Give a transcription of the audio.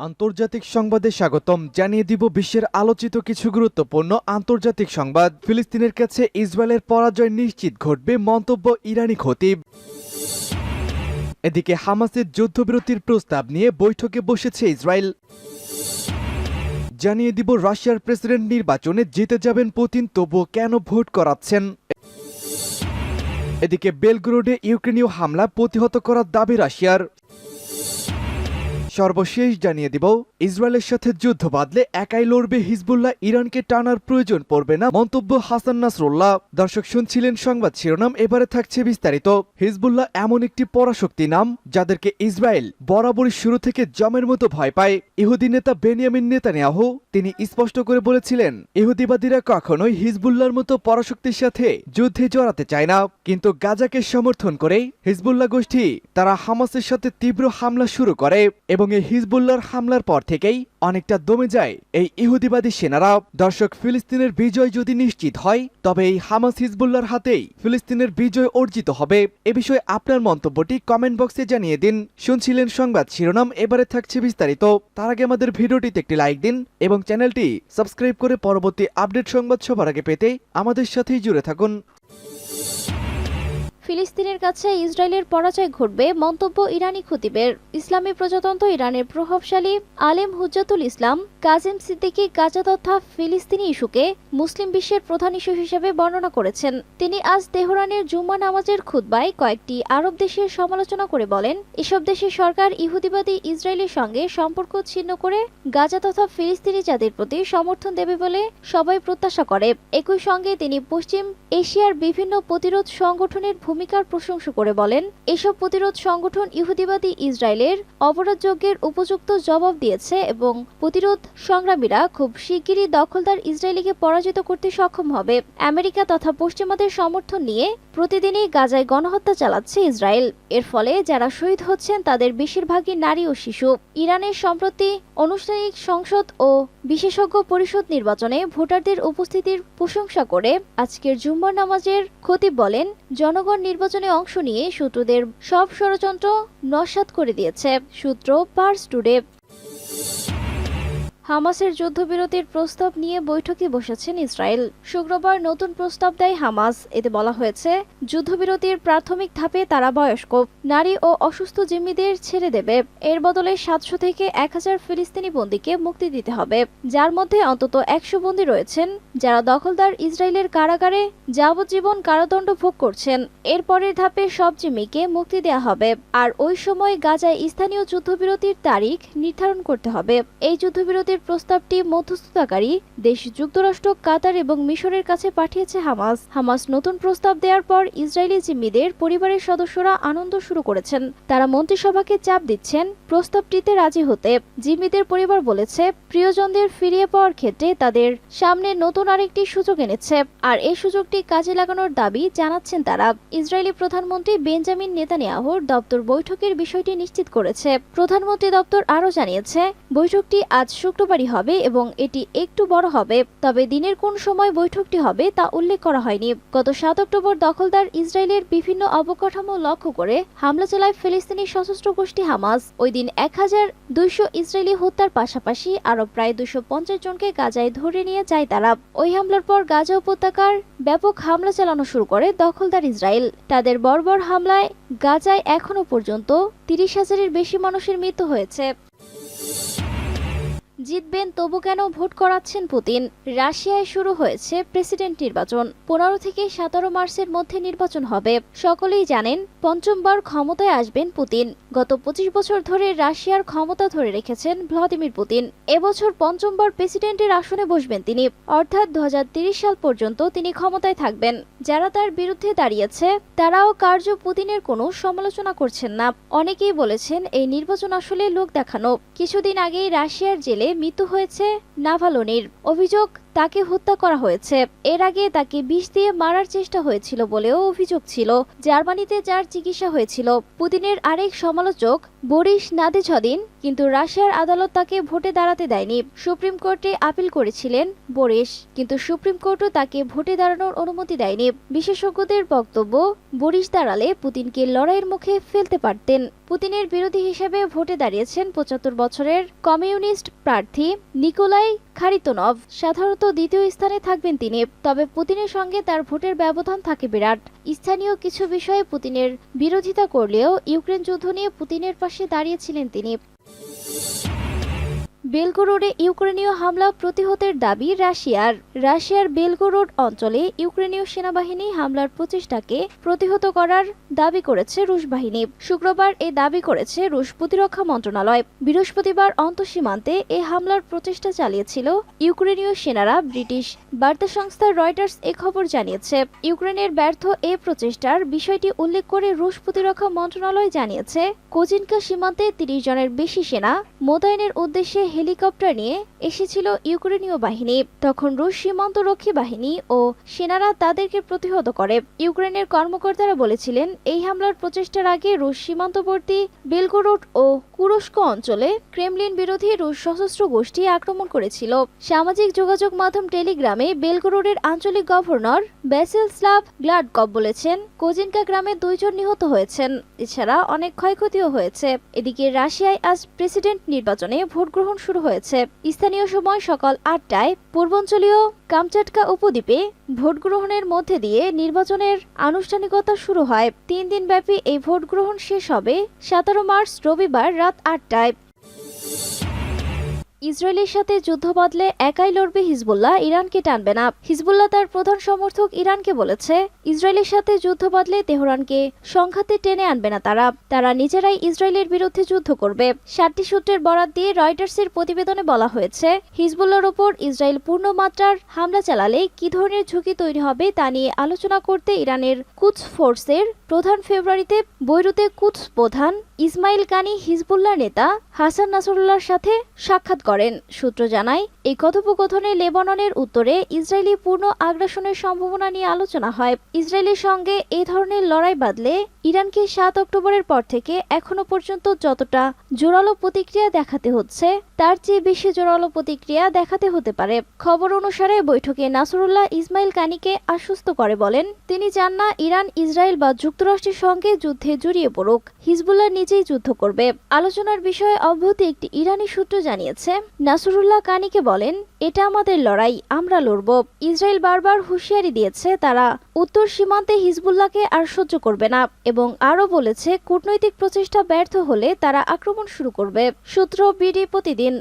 আন্তর্জাতিক সংবাদে স্বাগতম। জানিয়ে দিব বিশ্বের আলোচিত কিছু গুরুত্বপূর্ণ আন্তর্জাতিক সংবাদ। ফিলিস্তিনের কাছে ইসরায়েলের পরাজয় নিশ্চিত ঘটবে, মন্তব্য ইরানি খতিব। এদিকে হামাসের যুদ্ধবিরতির প্রস্তাব নিয়ে বৈঠকে বসেছে ইসরায়েল। জানিয়ে দিব রাশিয়ার প্রেসিডেন্ট নির্বাচনে জিতে যাবেন পুতিন, তবুও কেন ভোট করাচ্ছেন। এদিকে বেলগ্রোডে ইউক্রেনীয় হামলা প্রতিহত করার দাবি রাশিয়ার। সর্বশেষ জানিয়ে দিব ইসরায়েলের সাথে যুদ্ধ বাঁধলে একাই লড়বে হিজবুল্লাহ, ইরানকে টানার প্রয়োজন পড়বে না, মন্তব্য হাসান নাসরুল্লাহ। দর্শক শুনছিলেন সংবাদ শিরোনাম, এবারে থাকছে বিস্তারিত। হিজবুল্লাহ এমন একটি পরাশক্তি নাম যাদেরকে ইসরায়েল বরাবরই শুরু থেকে জমের মতো ভয় পায়। ইহুদি নেতা বেনিয়ামিন নেতানিয়াহু তিনি স্পষ্ট করে বলেছিলেন, ইহুদিবাদীরা কখনোই হিজবুল্লাহর মতো পরাশক্তির সাথে যুদ্ধে জড়াতে চায় না। কিন্তু গাজাকে সমর্থন করেই হিজবুল্লাহ গোষ্ঠী তারা হামাসের সাথে তীব্র হামলা শুরু করে এবং এই হিজবুল্লাহর হামলার পর থেকেই অনেকটা দমে যায় এই ইহুদিবাদী সেনারা। দর্শক, ফিলিস্তিনের বিজয় যদি নিশ্চিত হয় তবে এই হামাস হিজবুল্লাহর হাতেই ফিলিস্তিনের বিজয় অর্জিত হবে। এ বিষয়ে আপনার মন্তব্যটি কমেন্ট বক্সে জানিয়ে দিন। শুনছিলেন সংবাদ শিরোনাম, এবারে থাকছে বিস্তারিত। তার আগে আমাদের ভিডিওটিতে একটি লাইক দিন এবং চ্যানেলটি সাবস্ক্রাইব করে পরবর্তী আপডেট সংবাদ সবার আগে পেতে আমাদের সাথেই জুড়ে থাকুন। ফিলিস্তিনের কাছে ইসরায়েলের পরাজয় ঘটবে, মন্তব্য ইরানি খতিবের। ইসলামী প্রজাতন্ত্র ইরানের প্রভাবশালী আলেম হুজ্জাতুল ইসলাম কাজেম সিদ্দিকী গাজা তথা ফিলিস্তিনি ইস্যুকে মুসলিম বিশ্বের প্রধান ইস্যু হিসেবে বর্ণনা করেছেন। তিনি আজ তেহরানের জুম্মা নামাজের খুতবায় কয়েকটি আরব দেশের সমালোচনা করে বলেন, এসব দেশের সরকার ইহুদিবাদী ইসরায়েলের সঙ্গে সম্পর্ক ছিন্ন করে গাজা তথা ফিলিস্তিনি জাতির প্রতি সমর্থন দেবে বলে সবাই প্রত্যাশা করে। একই সঙ্গে তিনি পশ্চিম এশিয়ার বিভিন্ন প্রতিরোধ সংগঠনের ভূমিকার প্রশংসা করে বলেন, এসব প্রতিরোধ সংগঠন ইহুদিবাদী ইসরায়েলের অপরাধযজ্ঞের উপযুক্ত জবাব দিয়েছে এবং প্রতিরোধ সংগ্রামীরা খুব শিগগিরই দখলদার ইসরায়েলিকে পরাজিত করতে সক্ষম হবে। আমেরিকা তথা পশ্চিমাদের সমর্থন নিয়ে প্রতিদিনই গাজায় গণহত্যা চালাচ্ছে ইসরায়েল। এর ফলে যারা শহীদ হচ্ছেন তাদের বেশিরভাগই নারী ও শিশু। ইরানের সম্প্রতি আনুষ্ঠানিক সংসদ ও বিশেষজ্ঞ পরিষদ নির্বাচনে ভোটারদের উপস্থিতির প্রশংসা করে আজকের জুম্মার নামাজের খতিব বলেন, জনগণ নির্বাচনে অংশ নিয়ে শত্রুদের সব ষড়যন্ত্র নস্যাৎ করে দিয়েছে। সূত্র পার্স টুডে। হামাসের যুদ্ধবিরতির প্রস্তাব নিয়ে বৈঠকে বসেছেন ইসরায়েল। শুক্রবার নতুন প্রস্তাব দেয় হামাস। এতে বলা হয়েছে, যুদ্ধবিরতির প্রাথমিক ধাপে তারা বয়স্ক, নারী ও অসুস্থ জিম্মিদের ছেড়ে দেবে। এর বদলে 700 থেকে 1000 ফিলিস্তিনি বন্দীকে মুক্তি দিতে হবে, যার মধ্যে অন্তত 100 বন্দী রয়েছেন যারা দখলদার ইসরায়েলের কারাগারে যাবজ্জীবন কারাদণ্ড ভোগ করছেন। এর পরের ধাপে সব জিম্মিকে মুক্তি দেওয়া হবে, আর ওই সময় গাজায় স্থানীয় যুদ্ধবিরতির তারিখ নির্ধারণ করতে হবে। এই যুদ্ধবিরতির প্রস্তাবটি মধ্যস্থতাকারী দেশ যুক্তরাষ্ট্র, কাতার এবং মিশরের কাছে পাঠিয়েছে হামাস নতুন প্রস্তাব দেওয়ার পর ইসরায়েলি জিম্মিদের পরিবারের সদস্যরা আনন্দ শুরু করেছেন। তারা মন্ত্রিসভাকে চাপ দিচ্ছেন প্রস্তাবটিতে রাজি হতে। জিম্মিদের পরিবার বলেছে, প্রিয়জনদের ফিরিয়ে পাওয়ার ক্ষেত্রে তাদের সামনে নতুন আরেকটি সুযোগ এনেছে, আর এই সুযোগটি কাজে লাগানোর দাবি জানাচ্ছেন তারা। ইসরায়েলি প্রধানমন্ত্রী বেঞ্জামিন নেতানিয়াহুর দপ্তর বৈঠকের বিষয়টি নিশ্চিত করেছে। প্রধানমন্ত্রী দপ্তর আরও জানিয়েছে, বৈঠকটি আজ শুক্রবারই হবে এবং এটি একটু বড় হবে, তবে দিনের কোন সময় বৈঠকটি হবে তা উল্লেখ করা হয়নি। গত 7 অক্টোবর দখলদার ইসরায়েলের বিভিন্ন অবকাঠামো লক্ষ্য করে হামলা চালায় ফিলিস্তিনি সশস্ত্র গোষ্ঠী হামাস। ওই দিন 1200 ইসরায়েলি হত্যার পাশাপাশি আরও প্রায় 250 জনকে গাজায় ধরে নিয়ে যায় তারা। ওই হামলার পর গাজা উপত্যকার ব্যাপক হামলা চালানো শুরু করে দখলদার ইসরায়েল। তাদের বর্বর হামলায় গাজায় এখনো পর্যন্ত 30,000-এর বেশি মানুষের মৃত্যু হয়েছে। জিতবেন তবু কেন ভোট করাচ্ছেন পুতিন? রাশিয়ায় শুরু হয়েছে প্রেসিডেন্ট নির্বাচন। 15 থেকে 17 মার্চের মধ্যে নির্বাচন হবে। সকলেই জানেন, পঞ্চমবার ক্ষমতায় আসবেন পুতিন। গত 25 বছর ধরে রাশিয়ার ক্ষমতা ধরে রেখেছেন ভ্লাদিমির পুতিন। এবছর পঞ্চমবার প্রেসিডেন্টের আসনে বসবেন তিনি, অর্থাৎ 2030 সাল পর্যন্ত তিনি ক্ষমতায় থাকবেন। যারা তার বিরুদ্ধে দাঁড়িয়েছে তারাও কার্য পুতিনের কোনো সমালোচনা করছেন না। অনেকেই বলেছেন এই নির্বাচন আসলে লোক দেখানো। কিছুদিন আগেই রাশিয়ার জেলে মৃত্যু হয়েছে নাভালনির। অভিযোগ, তাকে হত্যা করা হয়েছে। এর আগে তাকে বিষ দিয়ে মারার চেষ্টা হয়েছিল বলেও অভিযোগ ছিল। জার্মানিতে যার চিকিৎসা হয়েছিল। পুতিনের আরেক সমালোচক বরিস নাদেঝদিন কিন্তু রাশিয়ার আদালত তাকে ভোটে দাঁড়াতে দেয়নি। সুপ্রিম কোর্টে আপিল করেছিলেন বরিস, কিন্তু সুপ্রিম কোর্টও তাকে ভোটে দাঁড়ানোর অনুমতি দেয়নি। বিশেষজ্ঞদের বক্তব্য, বরিস দাঁড়ালে পুতিনকে লড়াইয়ের মুখে ফেলতে পারতেন। পুতিনের বিরোধী হিসেবে ভোটে দাঁড়িয়েছেন ৭৫ বছরের কমিউনিস্ট প্রার্থী নিকোলাই খারিতনভ। সাধারণত দ্বিতীয় স্থানে থাকবেন তিনি, তবে পুতিনের সঙ্গে তার ভোটের ব্যবধান থাকে বিরাট। স্থানীয় কিছু বিষয়ে পুতিনের বিরোধিতা করলেও ইউক্রেন যুদ্ধ নিয়ে পুতিনের পাশে দাঁড়িয়েছিলেন তিনি। বেলগোরোডে ইউক্রেনীয় হামলা প্রতিহতের দাবি রাশিয়ার বেলগোরোড অঞ্চলে ইউক্রেনীয় সেনাবাহিনী হামলার প্রচেষ্টাকে প্রতিহত করার দাবি করেছে রুশ বাহিনী। শুক্রবার এ দাবি করেছে রুশ প্রতিরক্ষা মন্ত্রণালয়। বৃহস্পতিবার অন্তঃসীমান্তে এ হামলার প্রচেষ্টা চালিয়েছিল ইউক্রেনীয় সেনারা। ব্রিটিশ বার্তা সংস্থা রয়টার্স এ খবর জানিয়েছে। ইউক্রেনের ব্যর্থ এ প্রচেষ্টার বিষয়টি উল্লেখ করে রুশ প্রতিরক্ষা মন্ত্রণালয় জানিয়েছে, কোজিনকা সীমান্তে ৩০ জনের বেশি সেনা মোতায়েনের উদ্দেশ্যে হেলিকপ্টার নিয়ে এসেছিল ইউক্রেনীয় বাহিনী। তখন রুশ সীমান্তরক্ষী বাহিনী ও সেনারা তাদেরকে প্রতিহত করে। ইউক্রেনের কর্মকর্তারা বলেছিলেন, এই হামলার প্রচেষ্টার আগে রুশ সীমান্তবর্তী বেলগোরোড ও কুরস্ক অঞ্চলে ক্রেমলিন বিরোধী রুশ সশস্ত্র গোষ্ঠী আক্রমণ করেছিল। সামাজিক যোগাযোগ মাধ্যম টেলিগ্রামে বেলগোরোডের আঞ্চলিক গভর্নর ব্যাসিলস্লাভ গ্লাডকভ বলেছেন, কোজিনকা গ্রামে ২ জন নিহত হয়েছেন। এছাড়া অনেক ক্ষয়ক্ষতিও হয়েছে। এদিকে রাশিয়ায় আজ প্রেসিডেন্ট নির্বাচনে ভোট গ্রহণ শুরু হয়েছে। স্থানীয় সময় সকাল ৮টায় পূর্বাঞ্চলীয় কামচাটকা উপদ্বীপে ভোট গ্রহণের মধ্যে দিয়ে নির্বাচনের আনুষ্ঠানিকতা শুরু হয়। ৩ দিনব্যাপী এই ভোট গ্রহণ শেষ হবে ১৭ মার্চ রবিবার রাত ৮টায়। ইসরায়েলের সাথে যুদ্ধ বাঁধলে একাই লড়বে হিজবুল্লাহ, ইরানকে টানবে না। হিজবুল্লাহ তার প্রধান সমর্থক ইরানকে বলেছে, ইসরায়েলের সাথে যুদ্ধ বাঁধলে তেহরানকে সংঘাতে টেনে আনবে না তারা নিজেরাই ইসরায়েলের বিরুদ্ধে যুদ্ধ করবে। ৭টি সূত্রের বরাত দিয়ে রয়টার্সের প্রতিবেদনে বলা হয়েছে, হিজবুল্লাহর ওপর ইসরায়েল পূর্ণ মাত্রার হামলা চালালে কি ধরনের ঝুঁকি তৈরি হবে তা নিয়ে আলোচনা করতে ইরানের কুদস ফোর্সের প্রধান ফেব্রুয়ারিতে বৈরুতে কুদস প্রধান ইসমাইল কানি হিজবুল্লাহ নেতা হাসান নাসরুল্লাহর সাথে সাক্ষাৎ করেন। সূত্র জানায়, এই কথোপকথনে লেবাননের উত্তরে ইসরায়েলি পূর্ণ আগ্রাসনের সম্ভাবনা নিয়ে আলোচনা হয়। ইসরায়েলের সঙ্গে এই ধরনের লড়াই বাঁধলে ইরানকে ৭ অক্টোবরের পর থেকে এখনো পর্যন্ত যতটা জোরালো প্রতিক্রিয়া দেখাতে হচ্ছে, তার চেয়ে বেশি জোরালো প্রতিক্রিয়া দেখাতে হতে পারে। খবর অনুসারে বৈঠকে নাসরুল্লাহ ইসমাইল কানিকে আশ্বস্ত করে বলেন, তিনি চান না ইরান ইসরায়েল বা যুক্তরাষ্ট্রের সঙ্গে যুদ্ধে জড়িয়ে পড়ুক। হিজবুল্লাহ নিজেই যুদ্ধ করবে। আলোচনার বিষয়ে অব্যাহতি একটি ইরানি সূত্র জানিয়েছে, নাসরুল্লাহ কানিকে বলেন, এটা আমাদের লড়াই, আমরা লড়ব। ইসরায়েল বারবার হুঁশিয়ারি দিয়েছে তারা উত্তর সীমান্তে হিজবুল্লাহকে আর সহ্য করবে না এবং আরও বলেছে কূটনৈতিক প্রচেষ্টা ব্যর্থ হলে তারা আক্রমণ শুরু করবে। সূত্র বিডি প্রতিদিন।